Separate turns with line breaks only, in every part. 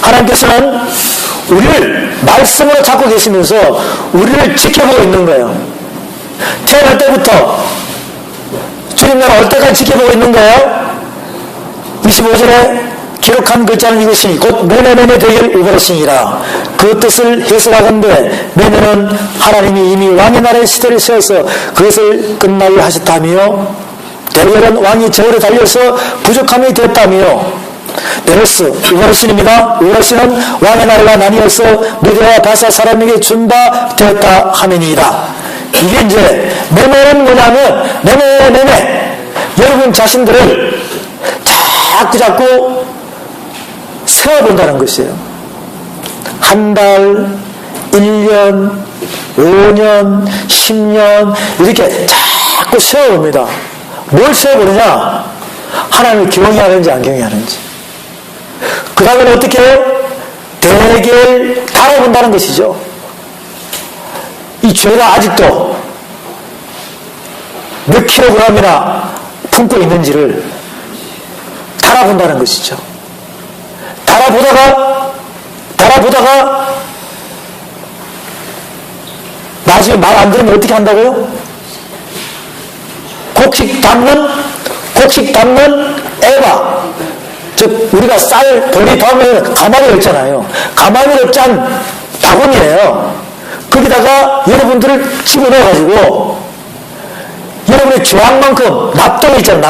하나님께서는 우리를 말씀으로 잡고 계시면서 우리를 지켜보고 있는 거예요. 태어날 때부터 주님 나라 올 때까지 지켜보고 있는 거예요. 25절에 기록한 글자는 이것이니 곧 매매매매 되길 우버러시니라. 그 뜻을 해석하건대 매매는 하나님이 이미 왕의 나라의 시대를 세워서 그것을 끝나게 하셨다며, 대결은 왕이 저울에 달려서 부족함이 되었다며, 베로스 우버러시입니다. 우버러시는 왕의 나라가 나뉘어서 메대와 바사 사람에게 준바 되었다 하면이다. 이게 이제 매매는 뭐냐면 매매 여러분 자신들을 자꾸 세워본다는 것이에요. 한 달, 1년, 5년, 10년 이렇게 자꾸 세워봅니다. 뭘 세워보느냐? 하나님을 경외하는지 안 경외하는지. 그 다음에 어떻게 해요? 대개를 달아본다는 것이죠. 이 죄가 아직도 몇 킬로그램이나 품고 있는지를 달아본다는 것이죠. 달아보다가 나중에 말 안 들으면 어떻게 한다고요? 곡식 담는 에바, 즉 우리가 쌀 돌이 담으면 가마니를 짰잖아요. 가마니를 짠 바구니예요. 거기다가 여러분들을 집어넣어가지고 여러분의 저항만큼 납덩이 있잖아요.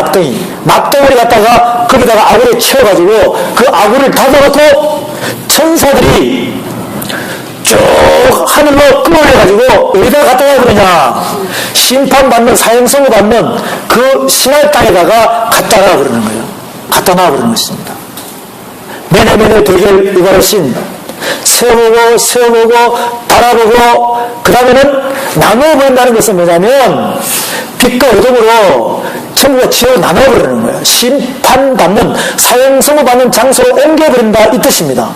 납덩이를 갖다가 거기다가 아구를 채워가지고 그 아구를 닫아놓고 천사들이 쭉 하늘로 끌어올려가지고 어디다 갖다 놔버리냐? 심판받는 사형선고 받는 그 신할 땅에다가 갖다 놔버리는 거예요. 갖다 놔버리는 것입니다. 매네매네 대결 이바르신 세워보고 바라보고 그 다음에는 나누어버린다는 것은 뭐냐면 빛과 어둠으로 천국과 지옥을 나눠버리는 거예요. 심판받는 사형선고 받는 장소로 옮겨버린다 이 뜻입니다.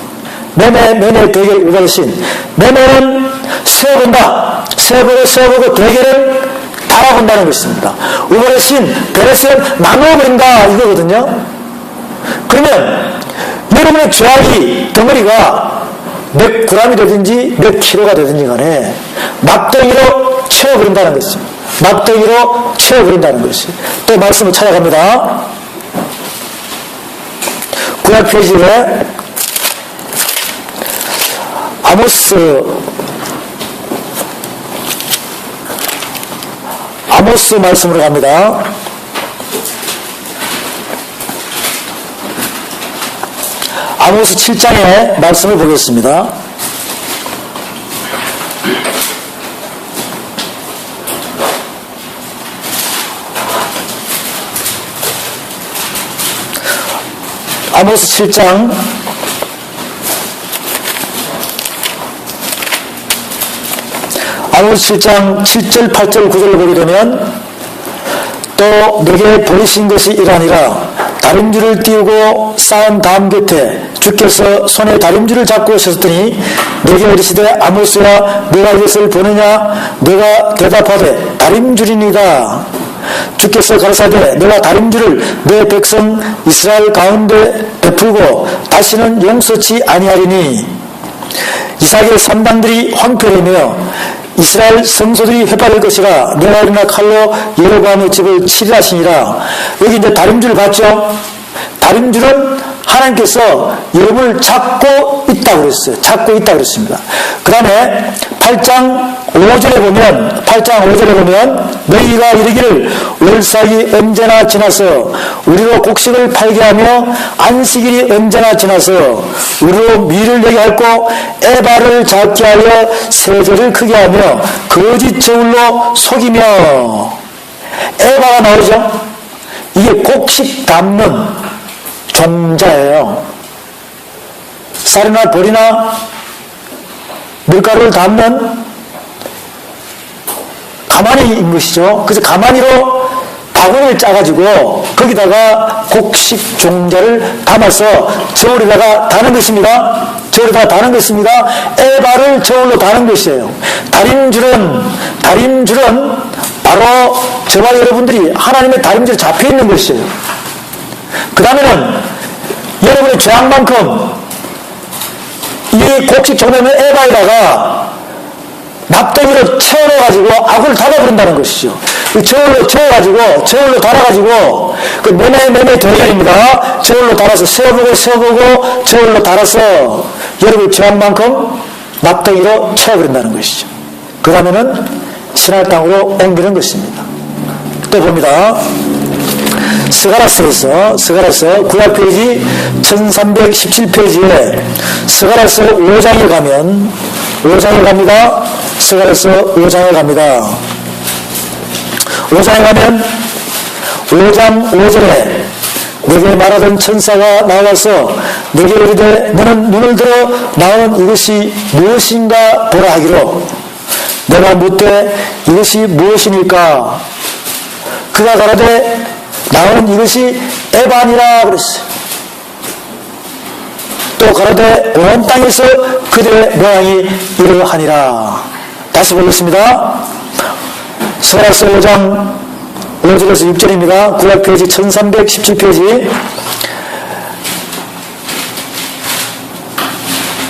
매매 대결 이바르신 매매는 세워보고 대결은 달아본다는 것입니다. 이바르신 베레스는 나눠버린다 이거거든요. 그러면 여러분의 죄악이 덩어리가 몇 그램이 되든지 몇 킬로가 되든지 간에 납덩이로 채워버린다는 것이죠. 납덩이로 채워버린다는 것이. 또 말씀을 찾아갑니다. 구약 페이지에 아모스 말씀으로 갑니다. 아모스 7장의 말씀을 보겠습니다. 아모스 7장 7절 8절 9절을 보게 되면 또 내게 보이신 것이 이러하니라. 다림줄을 띄우고 쌓은 담 곁에 주께서 손에 다림줄을 잡고 오셨더니 내게 이르시되 아모스야 내가 이것을 보느냐? 내가 대답하되 다림줄이니이다. 주께서 가라사대 내가 다림줄을 내 백성 이스라엘 가운데 베풀고 다시는 용서치 아니하리니 이삭의 산당들이 황폐하며 이스라엘 성소들이 회발할 것이라. 내가 일어나 칼로 여로보암의 집을 치리라 하시니라. 여기 이제 다림줄을 봤죠? 다림줄은 하나님께서 여러분을 잡고 있다고 그랬어요. 잡고 있다고 그랬습니다. 그 다음에 8장 5절에 보면 너희가 이르기를 월삭이 언제나 지나서 우리로 곡식을 팔게 하며 안식일이 언제나 지나서 우리로 밀을 내게 할고 에바를 작게 하여 세제를 크게 하며 거짓 저울로 속이며. 에바가 나오죠. 이게 곡식 담는 종자예요. 쌀이나 벌이나 밀가루를 담는 가마니인 것이죠. 그래서 가마니로 바구니를 짜가지고 거기다가 곡식 종자를 담아서 저울에다가 다는 것입니다. 저울에다가 다는 것입니다. 에바를 저울로 다는 것이에요. 다림줄은 바로 저와 여러분들이 하나님의 다림줄에 잡혀있는 것이에요. 그 다음에는 여러분의 죄악만큼 이 곡식 종류는 에바에다가 납덩이로 채워넣어가지고 아구를 닫아버린다는 것이죠. 저울로 채워가지고, 저울로 달아가지고, 그 매매 대결입니다. 저울로 달아서 세어보고, 저울로 달아서 여러분이 좋아한 만큼 납덩이로 채워버린다는 것이죠. 그 다음에는 신할 땅으로 옮기는 것입니다. 또 봅니다. 스가랴서 구약페이지 1317페이지에 스가랴서 5장에 가면 5장에 갑니다. 스가랴서 5장에 갑니다. 5장에 가면 5장 5절에 내게 말하던 천사가 나와서 내게 이르되 너는 눈을 들어 나온 이것이 무엇인가 보라 하기로 내가 묻되 이것이 무엇이니까 그가 가라되 나오는 이것이 에반이라 그랬어요. 또 가라되 온 땅에서 그들의 모양이 이러하니라. 다시 보겠습니다. 스가랴서 5장 5절에서 6절입니다. 구약페이지 1317페이지.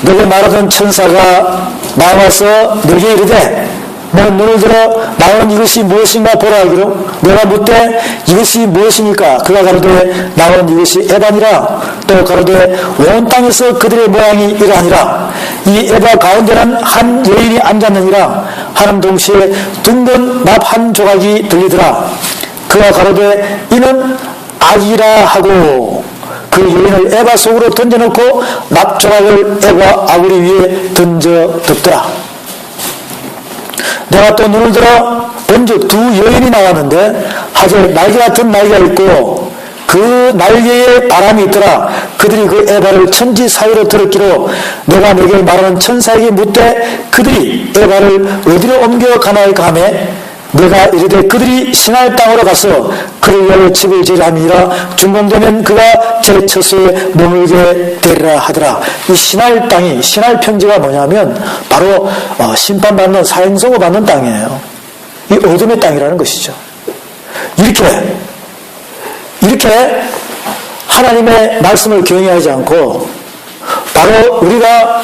내게 말하던 천사가 나와서 내게 이르되 너는 눈을 들어 나온 이것이 무엇인가 보라 하기로 내가 묻되 이것이 무엇이니까 그가 가로되 나온 이것이 에반이라. 또 가로되 온 땅에서 그들의 모양이 이러하니라. 이 에바 가운데는 한 여인이 앉았느니라 하는 동시에 둥근 납 한 조각이 들리더라. 그가 가로되 이는 악이라 하고 그 여인을 에바 속으로 던져놓고 납 조각을 에바 아구리 위에 던져 덮더라. 내가 또 눈을 들어 본즉 두 여인이 나왔는데 하재 날개 같은 날개가 있고 그 날개에 바람이 있더라. 그들이 그 에바를 천지 사이로 들었기로 내가 내게 말하는 천사에게 묻되 그들이 에바를 어디로 옮겨가나이까 하며 내가 이르되 그들이 신할 땅으로 가서 그를 위하여 집을 지으리라. 준공되면 그가 제 처소에 머물게 되리라 하더라. 이 신할 땅이, 신할 평지가 뭐냐면 바로 심판받는 사형선고 받는 땅이에요. 이 어둠의 땅이라는 것이죠. 이렇게 하나님의 말씀을 경외하지 않고 바로 우리가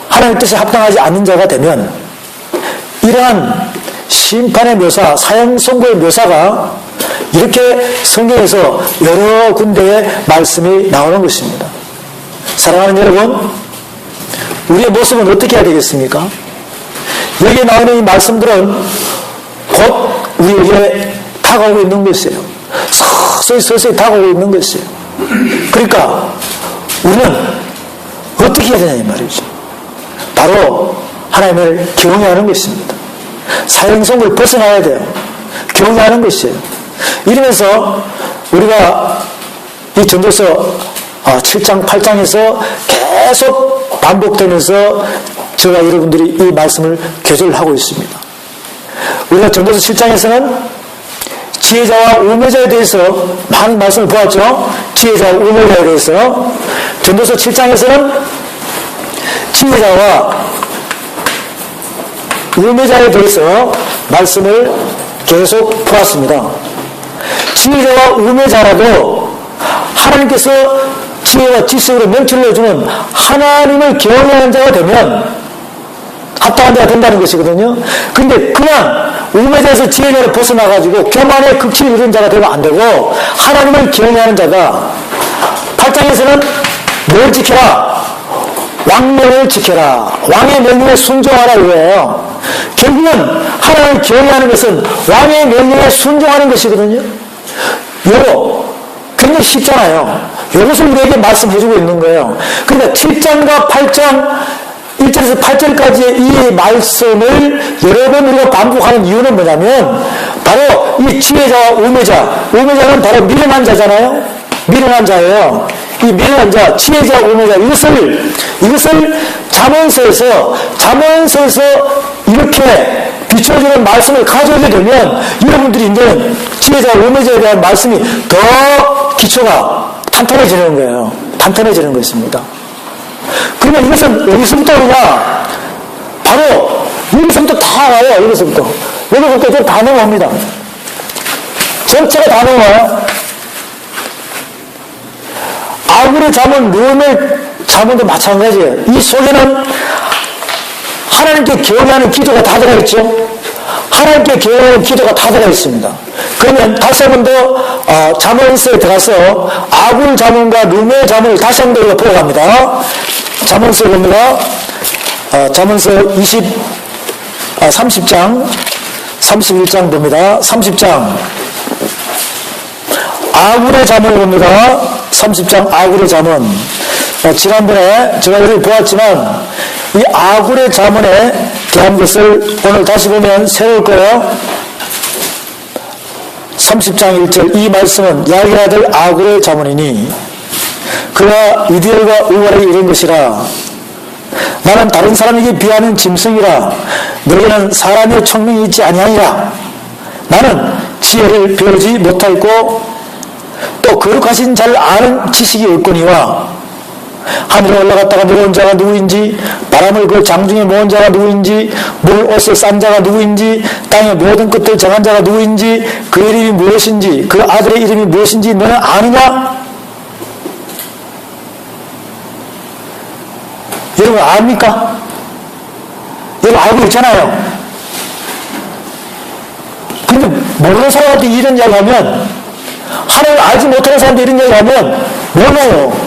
하나님의 뜻에 합당하지 않는 자가 되면 이러한 심판의 묘사, 사형 선고의 묘사가 이렇게 성경에서 여러 군데에 말씀이 나오는 것입니다. 사랑하는 여러분, 우리의 모습은 어떻게 해야 되겠습니까? 여기에 나오는 이 말씀들은 곧 우리에게 다가오고 있는 것이에요. 서서히 다가오고 있는 것이에요. 그러니까 우리는 어떻게 해야 되냐 이 말이죠. 바로 하나님을 경외하는 것입니다. 사형선고를 벗어나야 돼요. 경외하는 것이에요. 이러면서 우리가 이 전도서 7장 8장에서 계속 반복되면서 제가 여러분들이 이 말씀을 교절하고 있습니다. 우리가 전도서 7장에서는 지혜자와 우매자에 대해서 많은 말씀을 보았죠. 지혜자와 우매자에 대해서. 전도서 7장에서는 지혜자와 우매자에 대해서 말씀을 계속 보았습니다. 지혜자와 우매자라도 하나님께서 지혜와 지식으로 명철을 내주는 하나님을 경외하는 자가 되면 합당한 자가 된다는 것이거든요. 근데 그냥 우매자에서 지혜자를 벗어나가지고 교만의 극치를 이룬 자가 되면 안 되고 하나님을 경외하는 자가 8장에서는 뭘 지켜라? 왕명을 지켜라. 왕의 명령에 순종하라 이거예요. 결국은 하나님을 경외하는 것은 왕의 명령에 순종하는 것이거든요. 이거 굉장히 쉽잖아요. 이것을 우리에게 말씀해주고 있는 거예요. 그러니까 7장과 8장 1절에서 8절까지의 이 말씀을 여러 번 우리가 반복하는 이유는 뭐냐면 바로 이 지혜자와 우매자는 바로 미련한 자잖아요. 미련한 자예요. 이 미련한 자, 지혜자, 우매자 이것을 잠언서에서 이렇게 비춰주는 말씀을 가져오게 되면 여러분들이 이제 지혜자, 우매자에 대한 말씀이 더 기초가 탄탄해지는 거예요. 탄탄해지는 것입니다. 그러면 이것은 어디서부터 오냐? 바로 여기서부터 다 와요. 여기서부터 다 넘어옵니다. 전체가 다 넘어와요. 아무리 잠은 룸에 잠언도 마찬가지예요. 이 속에는 하나님께 경외하는 기도가 다 들어가 있죠. 하나님께 경외하는 기도가 다 들어가 있습니다. 그러면 다시 한 번 더 잠언서에 들어가서 아굴 잠언과 르메 잠언을 다시 한 번 더 보러 갑니다. 잠언서 봅니다. 잠언서 30장 31장 봅니다. 30장 아굴의 잠언을 봅니다. 30장 아굴의 잠언. 지난번에 제가 여러분 보았지만 이 아굴의 잠언에 대한 것을 오늘 다시 보면 새로울 거예요. 30장 1절 이 말씀은 야곱의 아들 아굴의 잠언이니 그가 이디엘과 우발에게 이른 것이라. 나는 다른 사람에게 비하는 짐승이라. 너희는 사람의 총명이 있지 아니하니라. 나는 지혜를 배우지 못하였고 또 거룩하신 자를 아는 지식이 없거니와 하늘에 올라갔다가 내려온 자가 누구인지, 바람을 그 장중에 모은 자가 누구인지, 물 옷을 싼 자가 누구인지, 땅의 모든 끝을 정한 자가 누구인지, 그 이름이 무엇인지, 그 아들의 이름이 무엇인지 너는 아느냐? 여러분 압니까? 여러분 알고 있잖아요. 근데 모르는 사람한테 이런 이야기 하면, 하나님을 알지 못하는 사람한테 이런 이야기 하면 몰라요.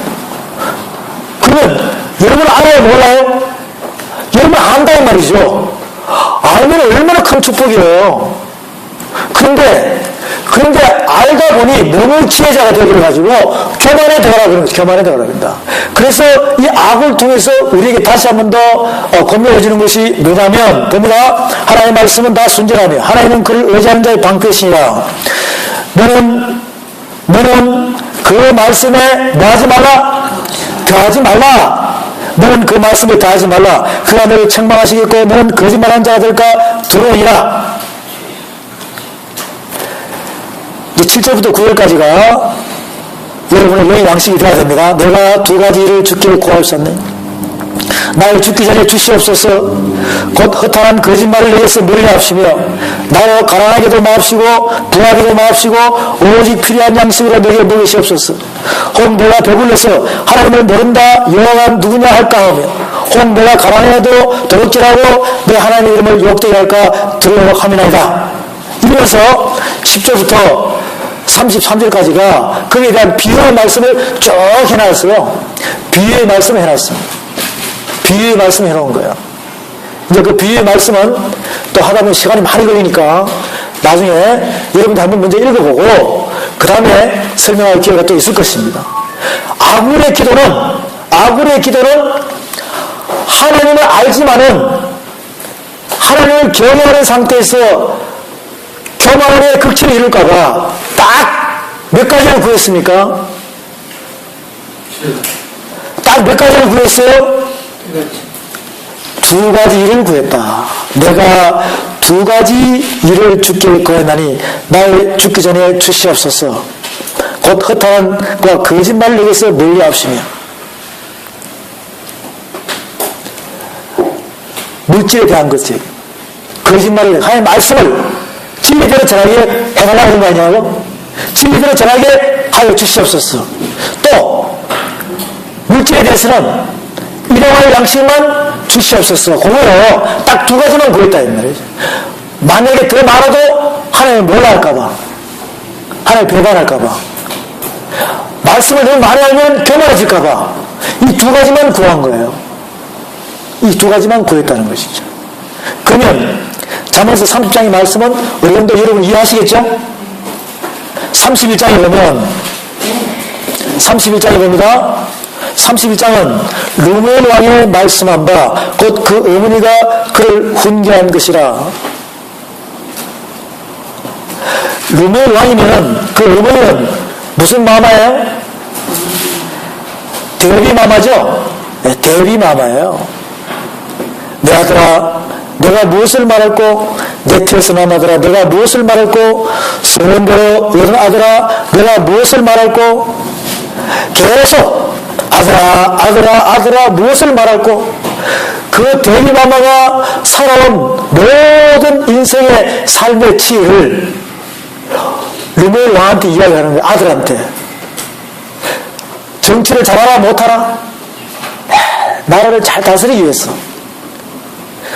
그러면 여러분 알아요? 몰라요? 여러분 안다는 말이죠. 알면 얼마나 큰 축복이에요. 그런데 알다 보니 너무 지혜자가 되어가지고 교만에 들어가라 그러는 거죠. 교만에 들어가라 그런다. 그래서 이 악을 통해서 우리에게 다시 한 번 더 권면해주는 것이 뭐냐면 봅니다. 하나님의 말씀은 다 순전하며 하나님은 그를 의지하는 자의 방패시니라. 너는 그 말씀에 뭐하지 말라? 더하지 말라. 너는 그 말씀에 더하지 말라. 그가 너를 책망하시겠고 너는 거짓말한 자가 될까 두려우니라. 7절부터 9절까지가 여러분의 영의 양식이 되어야 됩니다. 내가 두 가지 일을 주기를 구하옵소서. 나를 죽기 전에 주시옵소서. 곧 허탄한 거짓말을 내게서 멀리하옵시며 나를 가난하게도 마옵시고 부하게도 마옵시고 오직 필요한 양식으로 내게 먹이시옵소서. 혹 내가 배불러서 하나님을 모른다 여호와가 누구냐 할까 하며 혹 내가 가난해도 도둑질하고 내 하나님의 이름을 욕되게 할까 두려워함이나이다. 이러면서 10절부터 33절까지가 거기에 대한 비유의 말씀을 쭉 해놨어요. 비유의 말씀을 해놨어요. 비유의 말씀을 해놓은 거예요. 이제 그 비유의 말씀은 또 하다 보면 시간이 많이 걸리니까 나중에 여러분들 한번 먼저 읽어보고 그 다음에 설명할 기회가 또 있을 것입니다. 아굴의 기도는 하나님을 알지만은 하나님을 경외하는 상태에서 교만의 극치를 이룰까봐 딱 몇 가지를 구했습니까? 딱 몇 가지를 구했어요? 두 가지 일을 구했다. 내가 두 가지 일을 주께 구했나니 날 죽기 전에 주시옵소서. 곧 허탄과 거짓말을 내게서 멀리하옵시며. 물질에 대한 것이 거짓말을 하나님의 말씀을 진리대로 전하게 해달라고 하는 거 아니냐고? 진리대로 전하게 하여 주시옵소서. 또 물질에 대해서는 일용할 양식만 주시옵소서. 그거요 딱 두 가지만 구했다 이 말이죠. 만약에 더 많아도 하나님 몰라 할까봐, 하나님 배반할까봐, 말씀을 너무 많이 알면 교만해질까봐 이 두 가지만 구한 거예요. 이 두 가지만 구했다는 것이죠. 그러면 잠언서 30장의 말씀은 어느 정도 여러분 이해하시겠죠? 31장에 보면 31장에 봅니다. 31장은 르멜 왕의 말씀한 바 곧 그 어머니가 그를 훈계한 것이라. 르멜 왕이면 그 어머니는 무슨 마마예요? 대비 마마죠? 네, 대비 마마예요. 내 아들아 내가 무엇을 말할꼬? 내 태에서 난 아들아 내가 무엇을 말할꼬? 성원대로 여든 아들아 내가 무엇을 말할꼬? 계속 아들아 무엇을 말할꼬? 그 대비마마가 살아온 모든 인생의 삶의 치를 르멜 왕한테 이야기하는 거예요. 아들한테. 정치를 잘하라 못하라? 나라를 잘 다스리기 위해서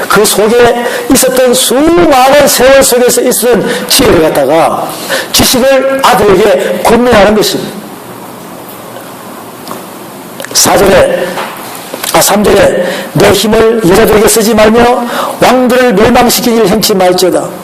그 속에 있었던 수많은 세월 속에서 있었던 지혜를 갖다가 지식을 아들에게 권면하는 것입니다. 3절에 내 힘을 여자들에게 쓰지 말며 왕들을 멸망시키는 일을 행치 말지어다.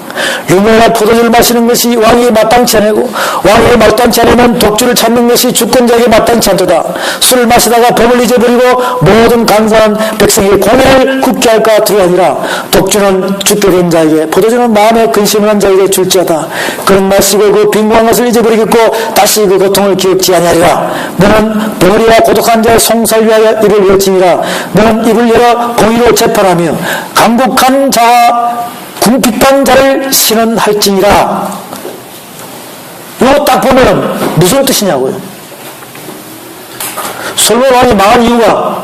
유명한 포도주를 마시는 것이 왕에게 마땅치 않고 왕에게 마땅치 않으면 독주를 찾는 것이 주권자에게 마땅치 않도다. 술을 마시다가 법을 잊어버리고 모든 간사한 백성에게 공의를 굳게 할까 두려우니라. 독주는 죽게 된 자에게 포도주는 마음에 근심을 한 자에게 줄지어다. 그는 마시고 그 빈궁한 것을 잊어버리겠고 다시 그 고통을 기억지 아니하리라. 너는 벙어리와 고독한 자의 송사를 위하여 입을 열지니라. 너는 입을 열어 공의로 재판하며 강국한 자와 궁핍한 자를 신원할지니라. 이거 딱 보면 무슨 뜻이냐고요. 솔로몬 왕이 망한 이유가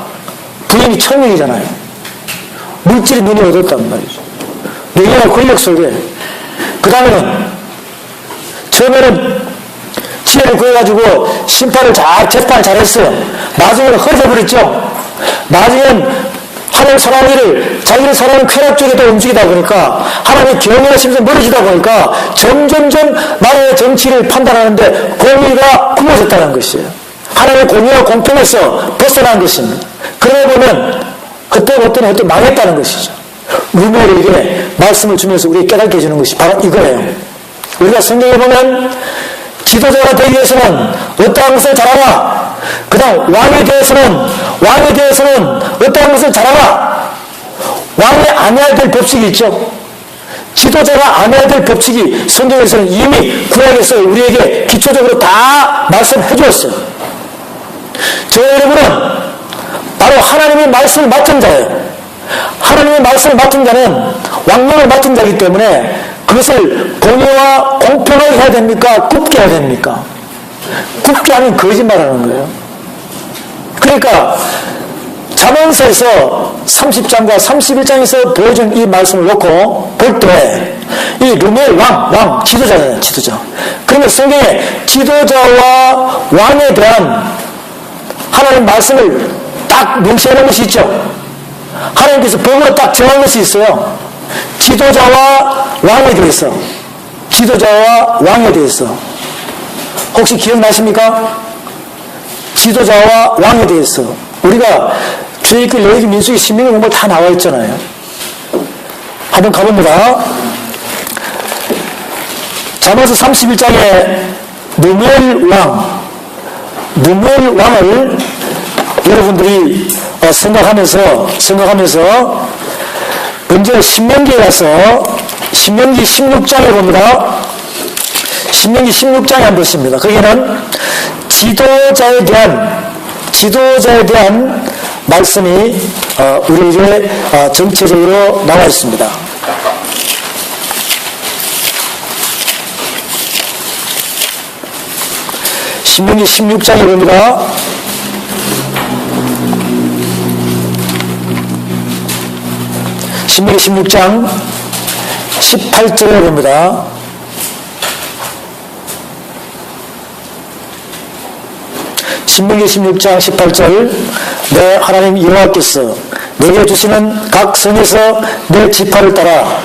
부인이 천명이잖아요. 물질이 눈이 얻었단 말이죠. 명예와 권력 속에. 그 다음에는 처음에는 지혜를 구해가지고 심판을 재판을 잘했어요. 나중에는 허져버렸죠. 나중엔 하나님 사랑하기를 자기를 사랑하는 쾌락 쪽에도 움직이다 보니까 하나님의 경외가 심해서 멀어지다 보니까 점점점 나라의 정치를 판단하는데 공의가 굶어졌다는 것이에요. 하나님의 공의와 공평에서 벗어난 것입니다. 그러다 보면 헛되고 망했다는 것이죠. 루멜에게 말씀을 주면서 우리에게 깨닫게 해주는 것이 바로 이거예요. 우리가 성경에 보면 지도자가 되기 위해서는 어떠한 것을 잘하라. 그 다음 왕에 대해서는 어떠한 것을 잘하라. 왕이 안 해야 될 법칙이 있죠. 지도자가 안 해야 될 법칙이 성경에서는 이미 구약에서 우리에게 기초적으로 다 말씀해 주었어요. 저와 여러분은 바로 하나님의 말씀을 맡은 자예요. 하나님의 말씀을 맡은 자는 왕명을 맡은 자이기 때문에 그것을 공의와 공평하게 해야 됩니까? 굽게 해야 됩니까? 굽게 하면 거짓말하는 거예요. 그러니까 잠언서에서 30장과 31장에서 보여준 이 말씀을 놓고 볼 때 이 루멜 왕 지도자잖아요. 지도자. 그러면 성경에 지도자와 왕에 대한 하나님 말씀을 딱 명시해 놓은 것이 있죠. 하나님께서 법으로 딱 정한 것이 있어요. 지도자와 왕에 대해서 혹시 기억나십니까? 지도자와 왕에 대해서 우리가 출애굽기, 레위기, 민수기, 신명기 공부 다 나와 있잖아요. 한번 가봅니다. 잠언서 31장에 누멜 왕을 여러분들이 생각하면서 먼저 신명기에 가서 신명기 16장에 봅니다. 신명기 16장에 한번 보십니다. 거기는 지도자에 대한 말씀이 우리에게 전체적으로 나와 있습니다. 신명기 16장에 봅니다. 신명기 16장 18절에 봅니다. 신명기 16장 18절 내 하나님 여호와께서 내게 주시는 각 성에서 내 지파를 따라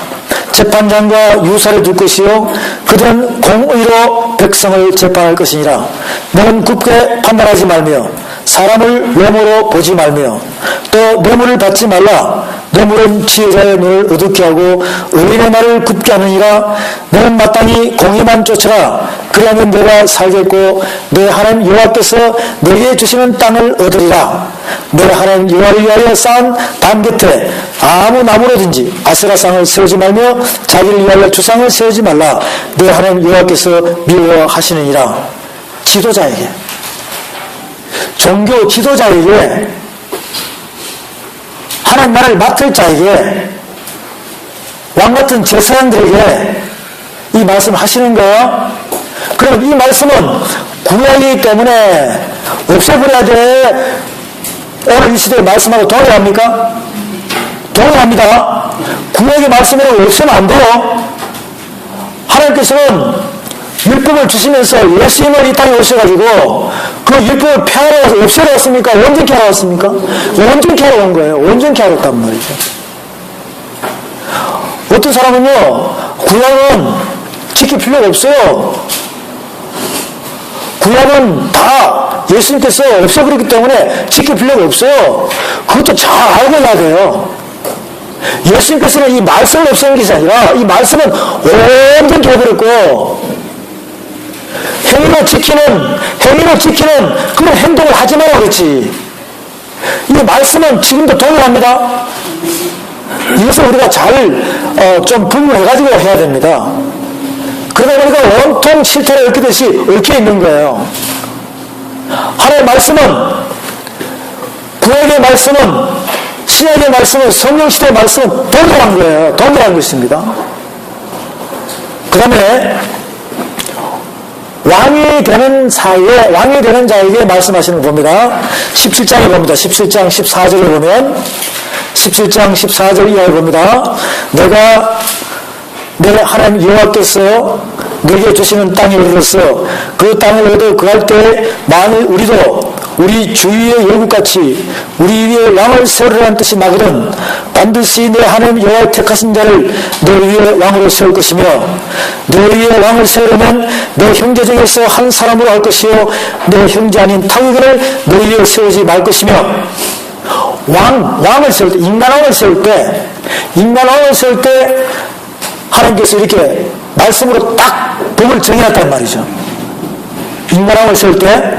재판장과 유사를 둘 것이요 그들은 공의로 백성을 재판할 것이니라. 너는 굽게 판단하지 말며 사람을 외모로 보지 말며 또 뇌물을 받지 말라. 뇌물은 지혜자의 눈을 어둡게 하고 의인의 말을 굽게 하느니라. 너는 마땅히 공의만 쫓으라. 그러면 내가 살겠고 내 하나님 여호와께서 내게 주시는 땅을 얻으리라. 내 하나님 여호와를 위하여 쌓은 담 곁에 아무 나무라든지 아세라상을 세우지 말며 자기를 위하여 주상을 세우지 말라. 내 하나님 여호와께서 미워하시느니라. 지도자에게, 종교 지도자에게, 하나님 나라를 맡을 자에게, 왕같은 제사장들에게 이 말씀을 하시는 거예요. 그럼 이 말씀은 구약이기 때문에 없애버려야 돼. 오늘 이 시대에 말씀하고 동의합니까? 동의합니다. 구약의 말씀으로 없애면 안 돼요. 하나님께서는 율법을 주시면서 예수님을 이 땅에 오셔가지고 그 율법을 폐하러 없애러 왔습니까? 온전케 하러 왔습니까? 온전케 하러 온 거예요. 온전케 하러 왔단 말이죠. 어떤 사람은요, 구약은 지킬 필요가 없어요. 구약은 다 예수님께서 없애버렸기 때문에 지킬 필요가 없어요. 그것도 잘 알고 해야 돼요. 예수님께서는 이 말씀을 없애는 것이 아니라 이 말씀은 온전히 해버렸고, 행위로 지키는 그런 행동을 하지 말라 그랬지. 이 말씀은 지금도 동일합니다. 이것을 우리가 잘 좀 분류해가지고 해야 됩니다. 그러다 보니까 온통 실태를 얽히듯이 얽혀 있는 거예요. 하나님의 말씀은, 구약의 말씀은, 신약의 말씀은, 성령시대의 말씀은 동일한 거예요. 동일한 것입니다. 그 다음에 왕이 되는 자에게 말씀하시는 거 봅니다. 17장에 봅니다. 17장 14절에 보면 17장 14절 이하에 봅니다. 내 하나님 여호와께서 내게 주시는 땅에 이르렀어. 그 땅을 얻어 그할 때 만일 우리도 우리 주위의 열국같이 우리 위에 왕을 세우라는 뜻이 나거든 반드시 내 하나님 여호와의 택하신 자를 내 위에 왕으로 세울 것이며 내 위에 왕을 세우려면 내 형제 중에서 한 사람으로 할 것이요 내 형제 아닌 타국인을 내 위에 세우지 말 것이며 왕을 세울 때 인간왕을 세울 때 하나님께서 이렇게 말씀으로 딱 법을 정해놨단 말이죠. 인간왕을 세울 때.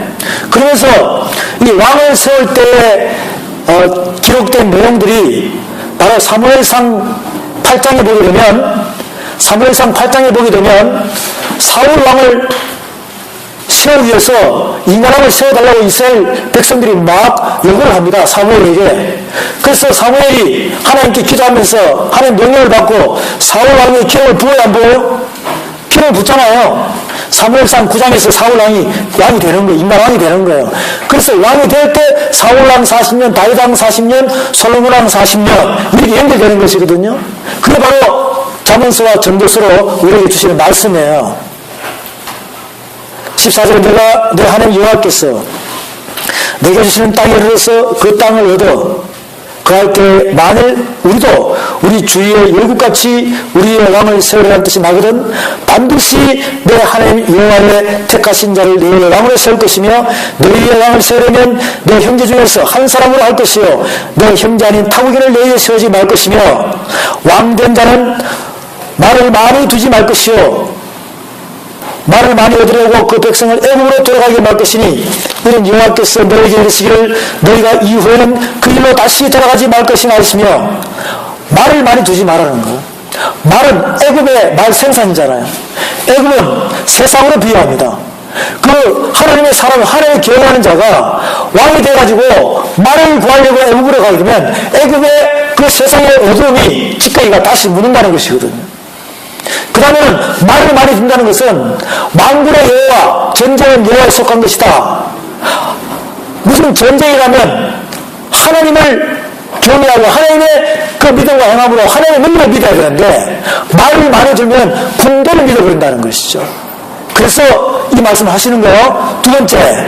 그러면서 이 왕을 세울 때 기록된 내용들이 바로 사무엘상 8장에 보게 되면 사울 왕을 세우기 위해서 인간왕을 세워달라고 이스라엘 백성들이 막 요구를 합니다. 사무엘에게. 그래서 사무엘이 하나님께 기도하면서 하나님 명령을 받고 사울 왕의 기름을 부어야 안 부어요? 기름을 붓잖아요. 사무엘상 9장에서 사울 왕이 되는 거예요. 인간왕이 되는 거예요. 그래서 왕이 될 때 사울 왕 40년, 다윗 왕 40년, 솔로몬 왕 40년 이렇게 연결되는 것이거든요. 그게 바로 잠언서와 전도서로 우리에게 주시는 말씀이에요. 14절에 내 하나님 여호와께서 내게 주시는 땅에 이르러서 그 땅을 얻어 그할 때 만일 우리도 우리 주위의 열국같이 우리의 왕을 세우라는 뜻이 나거든 반드시 내 하나님 여호와의 택하신 자를 내 위에 왕으로 세울 것이며 내 위에 왕을 세우려면 내 형제 중에서 한 사람으로 할 것이요 내 형제 아닌 타국인을 내 위에 세우지 말 것이며 왕된 자는 말을 많이 두지 말 것이요 말을 많이 얻으려고 그 백성을 애굽으로 돌아가게 말 것이니 이는 여호와께서 너에게 이르시기를 너희가 이후에는 그 일로 다시 돌아가지 말 것이나 하시며 말을 많이 두지 말라는 거예요. 말은 애굽의 말 생산이잖아요. 애굽은 세상으로 비유합니다. 그 하나님의 사람, 하나님의 경외하는 자가 왕이 돼가지고 말을 구하려고 애굽으로 가게 되면 애굽의 그 세상의 어두움이 찌꺼기가 다시 묻는다는 것이거든요. 그 다음에는 말을 많이 준다는 것은 만군의 여호와, 전쟁은 여호와에 속한 것이다. 무슨 전쟁에 가면 하나님을 경외하고 하나님의 그 믿음과 행함으로 하나님의 능력을 믿어야 되는데 말을 많이 들면 군대를 믿어버린다는 것이죠. 그래서 이 말씀을 하시는 거예요. 두 번째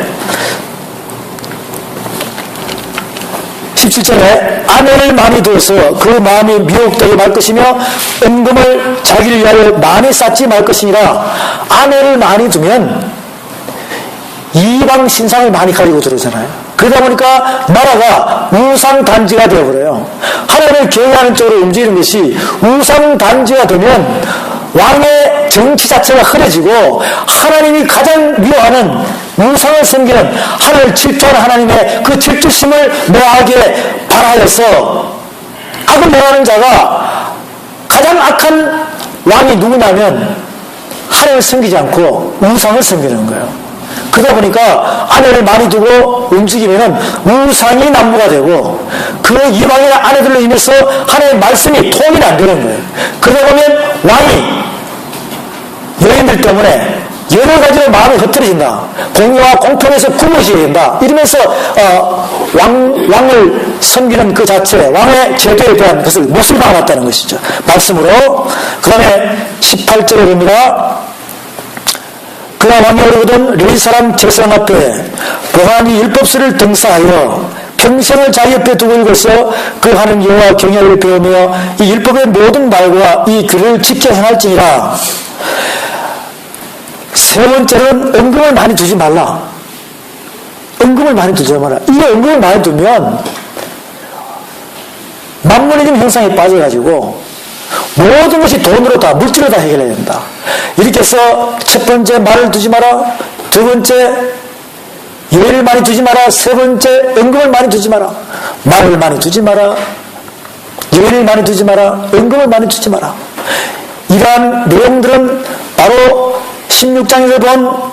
17절에 아내를 많이 두어서 그 마음이 미혹되게 말 것이며 은금을 자기를 위하여 많이 쌓지 말 것이니라. 아내를 많이 두면 이방 신상을 많이 가지고 들어오잖아요. 그러다 보니까 나라가 우상단지가 되어버려요. 하나님을 경외하는 쪽으로 움직이는 것이 우상단지가 되면 왕의 정치 자체가 흐려지고 하나님이 가장 미워하는 우상을 섬기는 하나님을 질투하는 하나님의 그 질투심을 노하게 발하여서 악을 명하는 자가 가장 악한 왕이 누구냐면 하나님을 섬기지 않고 우상을 섬기는 거예요. 그러다 보니까 아내를 많이 두고 움직이면 우상이 난무가 되고 그 이방의 아내들로 인해서 하나님의 말씀이 통일이 안 되는 거예요. 그러다 보면 왕이 여인들 때문에 여러 가지로 마음이 흩어진다. 공유와 공통에서 굶어지게 된다. 이러면서 왕을 섬기는 그 자체, 왕의 제도에 대한 것을 못을 박아놨다는 것이죠. 말씀으로. 그 다음에 18절에 봅니다. 그가 왕이 오르거든 레위 사람 제사장 앞에 보아하니 율법서를 등사하여 평생을 자기 옆에 두고 읽어서 그 하는 여호와 경외를 배우며 이 율법의 모든 말과 이 글을 지켜 행할지니라. 세 번째는 은금을 많이 두지 말라. 은금을 많이 두지 마라. 이 은금을 많이 두면 만문이즘 형상에 빠져가지고 모든 것이 돈으로 다, 물질로 다 해결해야 된다. 이렇게 해서 첫 번째, 말을 두지 마라. 두 번째, 예를 많이 두지 마라. 세 번째, 은금을 많이 두지 마라. 말을 많이 두지 마라. 예를 많이 두지 마라. 은금을 많이 두지 마라. 이러한 내용들은 바로 16장에서 본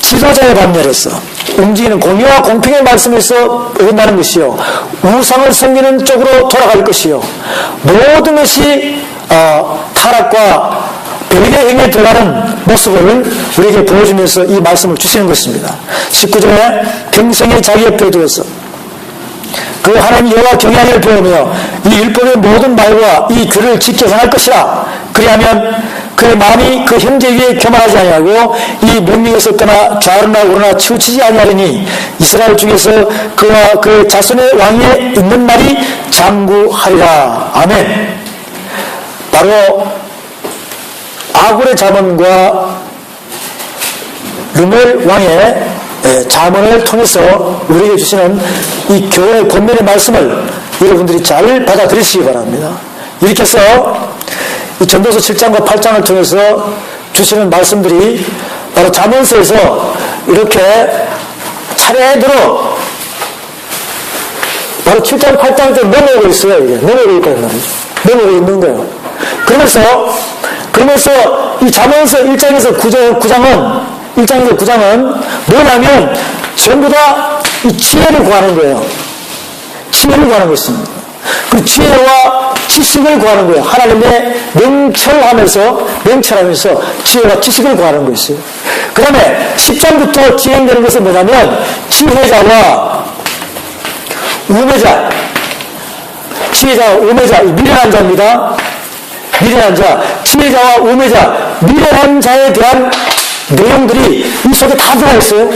지도자의 반열에서 움직이는 공의와 공평의 말씀에서 어긋나는 것이요, 우상을 섬기는 쪽으로 돌아갈 것이요, 모든 것이 타락과 별의 행위에 들어가는 모습을 우리에게 보여주면서 이 말씀을 주시는 것입니다. 19절에 평생에 자기 옆에 두어서 그 하나님 여호와 경외하기를 배우며 이 율법의 모든 말과 이 글을 지켜 행할 것이라. 그리하면 그의 마음이 그 형제 위에 교만하지 아니하고 이 명령에서 떠나 좌로나 우로나 치우치지 아니하리니 이스라엘 중에서 그와 그 자손의 왕위에 있는 날이 장구하리라. 아멘. 바로 아굴의 자문과 르멜 왕의 자문을 통해서 우리에게 주시는 이 교회의 권면의 말씀을 여러분들이 잘 받아들이시기 바랍니다. 이렇게 해서 이 전도서 7장과 8장을 통해서 주시는 말씀들이 바로 잠언서에서 이렇게 차례대로 바로 7장, 8장을 좀 넘어오고 있어요. 이게 넘어오고 있다는 말이죠. 넘어오고 있는 거예요. 그러면서 이 잠언서 1장에서 9장은 뭐냐면 전부 다 이 지혜를 구하는 거예요. 지혜를 구하는 것입니다. 그 지혜와 지식을 구하는 거예요. 하나님의 명철하면서 지혜와 지식을 구하는 것이에요. 그 다음에 10장부터 진행되는 것은 뭐냐면 지혜자와 우매자, 지혜자와 우매자, 미련한 자입니다. 미련한 자, 지혜자와 우매자, 미련한 자에 대한 내용들이 이 속에 다 들어가 있어요.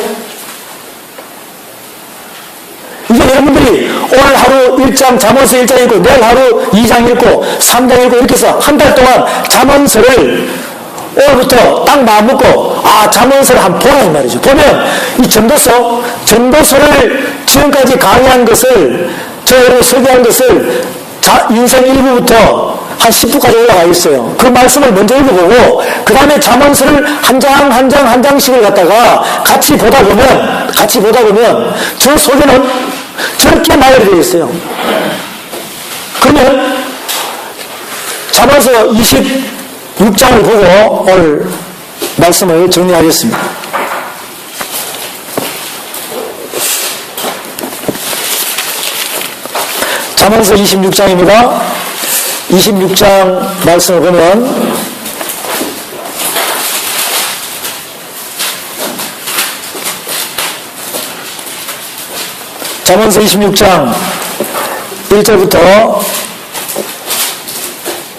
이제 여러분들이 오늘 하루 1장, 잠언서 1장 읽고, 내일 하루 2장 읽고, 3장 읽고, 이렇게 해서 한 달 동안 잠언서를 오늘부터 딱 마음먹고, 잠언서를 한번 보라, 이 말이죠. 보면, 이 전도서를 지금까지 강의한 것을, 저희로 설교한 것을, 인생 1부부터 한 10부까지 올라가 있어요. 그 말씀을 먼저 읽어보고, 그 다음에 잠언서를 한 장씩을 갖다가 같이 보다 보면, 저 속에는 저렇게 나열되어 있어요. 그러면 잠언서 26장을 보고 오늘 말씀을 정리하겠습니다. 잠언서 26장입니다. 26장 말씀을 보면 잠언서 26장 1절부터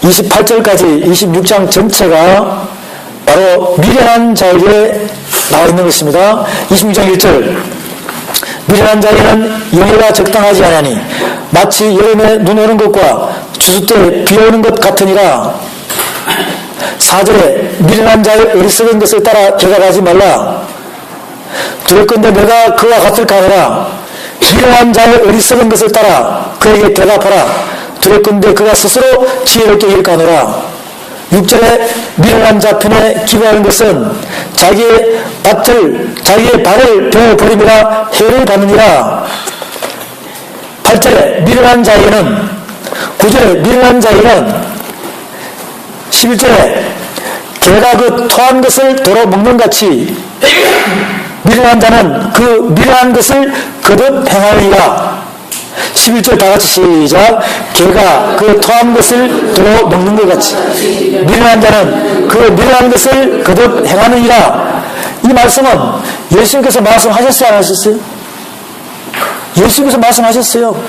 28절까지 26장 전체가 바로 미련한 자에게 나와 있는 것입니다. 26장 1절, 미련한 자에게는 영예가 적당하지 아니하니 마치 여름에 눈 오는 것과 추수 때 비 오는 것 같으니라. 4절에 미련한 자의 어리석은 것을 따라 개각하지 말라. 두렵건대 내가 그와 같을까 하라. 미련한 자의 어리석은 것을 따라 그에게 대답하라. 두렵건대 그가 스스로 지혜롭게 일까노라. 6절에 미련한 자 편에 기부하는 것은 자기의 발을 베어버림이라 해를 받느니라. 8절에 미련한 자에게는, 9절에 미련한 자에게는, 11절에 개가 그 토한 것을 도로 먹는 같이 미련한 자는 그 미련한 것을 거듭 행하리라. 11절 다 같이 시작. 개가 그 토한 것을 도로 먹는 것 같이 미련한 자는 그 미련한 것을 거듭 행하느니라. 이 말씀은 예수님께서 말씀하셨어요, 안 하셨어요? 예수님께서 말씀하셨어요.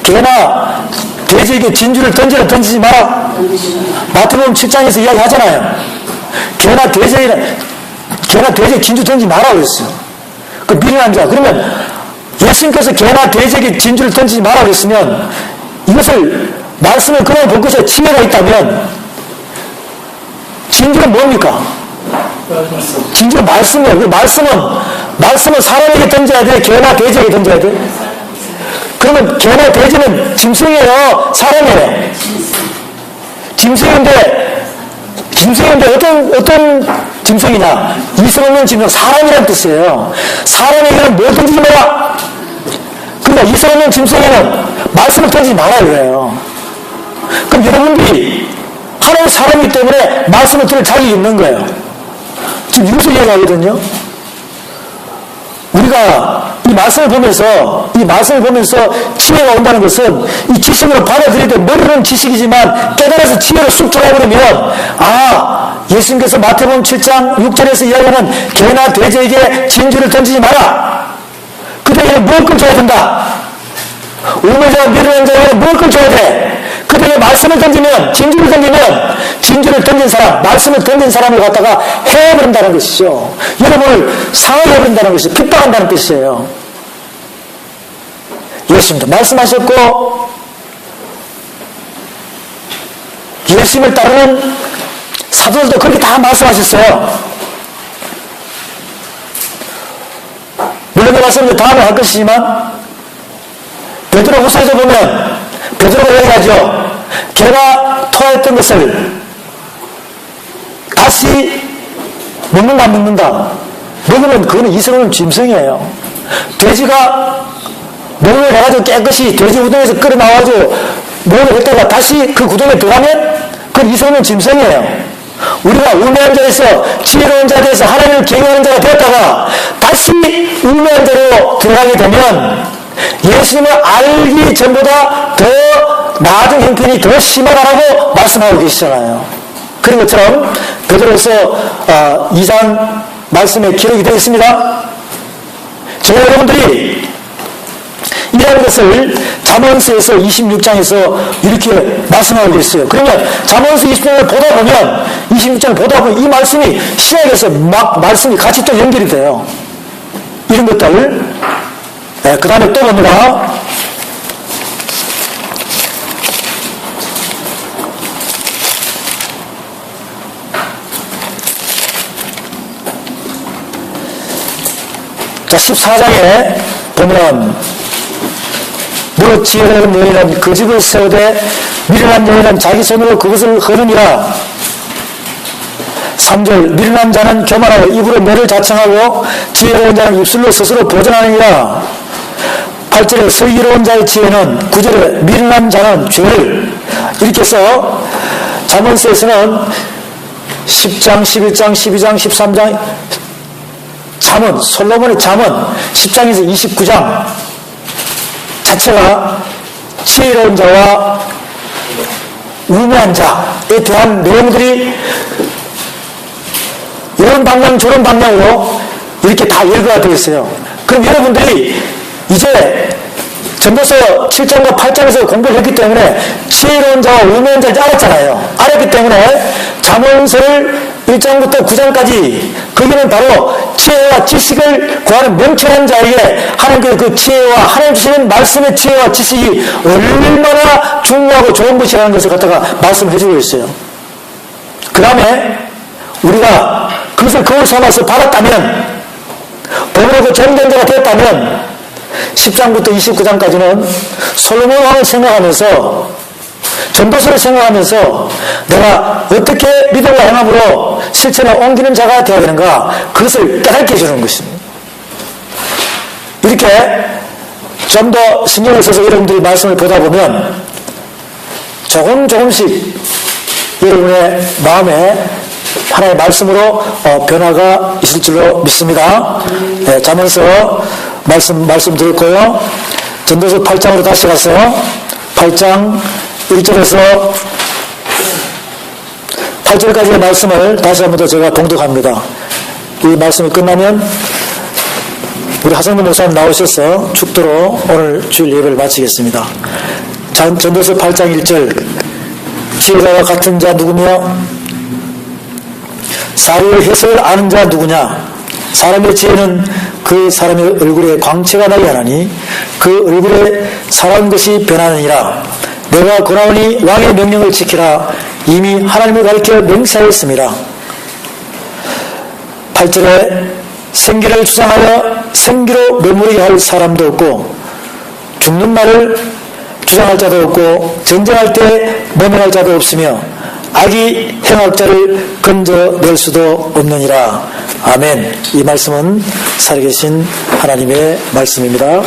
개나 돼지에게 진주를 던지지 마라. 마태복음 7장에서 이야기하잖아요. 개나 돼지에게 개나 돼지에게 진주 던지지 말라고 그랬어요. 그 미련한 자. 그러면 예수님께서 개나 돼지에게 진주를 던지지 말라고 그랬으면 이것을 말씀을 그냥 볼 것에 지혜가 있다면 진주는 뭡니까? 진주는 말씀이에요. 그 말씀은 사람에게 던져야 돼? 개나 돼지에게 던져야 돼? 그러면 개나 돼지는 짐승이에요? 사람이에요? 짐승인데 어떤 짐승이냐? 이성 없는 짐승, 사람이라는 뜻이에요. 사람에게는 뭘 던지지 마라? 그러니까 이성 없는 짐승에는 말씀을 던지지 말아야 해요. 그럼 여러분들이 하나의 사람이기 때문에 말씀을 들을 자격이 있는 거예요. 지금 이것을 이야기하거든요. 우리가 이 말씀을 보면서 지혜가 온다는 것은 이 지식으로 받아들일 때 머리로는 지식이지만 깨달아서 지혜로 쑥 들어버리면 예수님께서 마태복음 7장 6절에서 이야기하는 개나 돼지에게 진주를 던지지 마라. 그들에게 무엇을 줘야 된다. 우매자와 미련한 자에게 무엇을 줘야 돼. 그들에게 말씀을 던지면 진주를 던진 사람, 말씀을 던진 사람을 갖다가 해버린다는 것이죠. 여러분을 상하게 해버린다는 것이 핍박한다는 뜻이에요. 예수님도 말씀하셨고 예수님을 따르는 사도들도 그렇게 다 말씀하셨어요. 물론 말씀을 다음에 할 것이지만 베드로 후서에서 보면 베드로가 얘기하죠. 개가 토하였던 것을 다시 먹는다. 먹으면 그거는 이성은 짐승이에요. 돼지가 먹을 해가지고 깨끗이 돼지 우동에서 끓여 나와가지고 먹을 했다가 다시 그 구덩이에 들어가면 그건 이성은 짐승이에요. 우리가 우매한 자에서 지혜로운 자에 대해서 하나님을 경외하는 자가 되었다가 다시 우매한 자로 들어가게 되면 예수님을 알기 전보다 더 나아진 형편이 더 심하다라고 말씀하고 계시잖아요. 그런 것처럼 베드로서 2장 말씀에 기록이 되어 있습니다. 저와 여러분들이 이라는 것을 잠언서에서 26장에서 이렇게 말씀하고 있어요. 그러면 잠언서 26장을 보다 보면 26장을 보다 보면 이 말씀이 신약에서 막 말씀이 같이 또 연결이 돼요. 이런 것들. 네, 그 다음에 또 봅니다. 자, 14장에 보면 무릇 지혜로운 여인은 그 집을 세우되 미련한 여인은 자기 손으로 그것을 허느니라. 3절 미련한 자는 교만하고 입으로 매를 자청하고 지혜로운 자는 입술로 스스로 보전하느니라. 8절에 슬기로운 자의 지혜는 9절에 미련한 자는 죄를 이렇게 해서 잠언서에서는 10장, 11장, 12장, 13장 잠언, 솔로몬의 잠언 10장에서 29장 자체가 지혜로운 자와 우매한 자에 대한 내용들이 이런 방향 저런 방향으로 이렇게 다 열거가 되어 있어요. 그럼 여러분들이 이제 전도서 7장과 8장에서 공부를 했기 때문에 지혜로운 자와 우매한 자를 알았잖아요. 알았기 때문에 잠언서를 1장부터 9장까지 거기는 바로 지혜와 지식을 구하는 명철한 자에게 하나님께서 그 지혜와 하나님 주시는 말씀의 지혜와 지식이 얼마나 중요하고 좋은 것이라는 것을 갖다가 말씀을 해주고 있어요. 그 다음에 우리가 그것을 거울 삼아서 받았다면 본으로 정된 자가 되었다면 10장부터 29장까지는 솔로몬 왕을 생각하면서 전도서를 생각하면서 내가 어떻게 믿음과 행함으로 실천에 옮기는 자가 되어야 되는가 그것을 깨닫게 해주는 것입니다. 이렇게 좀 더 신경을 써서 여러분들이 말씀을 보다 보면 조금씩 여러분의 마음에 하나의 말씀으로 변화가 있을 줄로 믿습니다. 네, 잠언서 말씀 드렸고요. 전도서 8장으로 다시 가서 8장 1절에서 8절까지의 말씀을 다시 한 번 더 제가 봉독합니다. 이 말씀이 끝나면 우리 하성근 목사님 나오셔서 축도로 오늘 주일 예배를 마치겠습니다. 전도서 8장 1절 지혜자와 같은 자 누구며 사리의 해석을 아는 자가 누구냐? 사람의 지혜는 그 사람의 얼굴에 광채가 나게 하나니 그 얼굴에 사람 것이 변하느니라. 내가 권하오니 왕의 명령을 지키라. 이미 하나님을 가리켜 맹세하였습니다. 8절에 생기를 주장하여 생기로 머무르게 할 사람도 없고 죽는 말을 주장할 자도 없고 전쟁할 때 모면할 자도 없으며 악이 행악자를 건져낼 수도 없느니라. 아멘. 이 말씀은 살아계신 하나님의 말씀입니다.